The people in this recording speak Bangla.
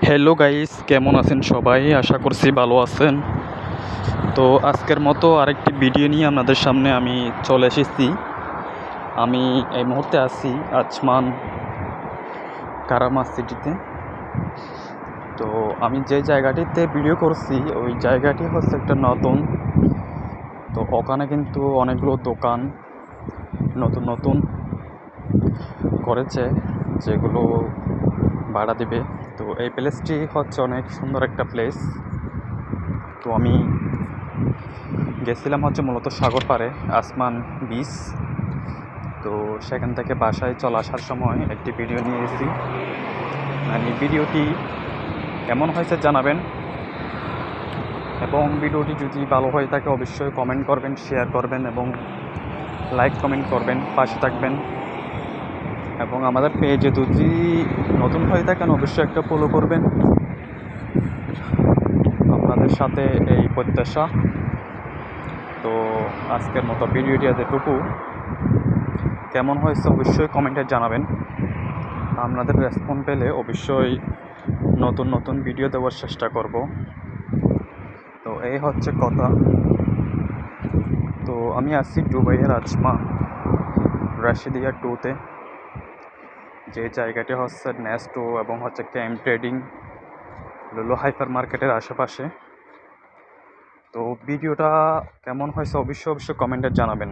হ্যালো গাইস, কেমন আছেন সবাই? আশা করছি ভালো আছেন। তো আজকের মতো আরেকটি ভিডিও নিয়ে আপনাদের সামনে আমি চলে এসেছি। আমি এই মুহূর্তে আছি আজমান কারামা সিটিতে। তো আমি যে জায়গাটিতে ভিডিও করছি ওই জায়গাটি হচ্ছে একটা নতুন। তো ওখানে কিন্তু অনেকগুলো দোকান নতুন নতুন করেছে, যেগুলো ভাড়া দিবে। তো এই প্লেসটি হচ্ছে অনেক সুন্দর একটা প্লেস। তো আমি গেছিলাম হচ্ছে মূলত সাগর পাড়ে, আসমান বিচ। তো সেখান থেকে বাসায় চলে আসার সময় একটি ভিডিও নিয়ে এসেছি। মানে ভিডিওটি কেমন হয়েছে জানাবেন, এবং ভিডিওটি যদি ভালো হয়ে থাকে অবশ্যই কমেন্ট করবেন, শেয়ার করবেন এবং লাইক কমেন্ট করবেন, পাশে থাকবেন। এবং আমাদের পেজে যদি নতুন হয়ে থাকেন অবশ্যই একটা ফলো করবেন। আপনাদের সাথে এই প্রত্যাশা। তো আজকের মতো ভিডিওটি এতটুকু। কেমন হয়েছে অবশ্যই কমেন্টে জানাবেন। আপনাদের রেসপন্স পেলে অবশ্যই নতুন নতুন ভিডিও দেওয়ার চেষ্টা করব। তো এই হচ্ছে কথা। তো আমি আসছি দুবাইয়ের আজমা রাশিদিয়া 2-তে, যে জায়গাটি হচ্ছে নেস্টো এবং হচ্ছে ক্যাম্প ট্রেডিং লুলু হাইপার মার্কেটের আশেপাশে। তো ভিডিওটা কেমন হয়েছে অবশ্যই কমেন্টে জানাবেন।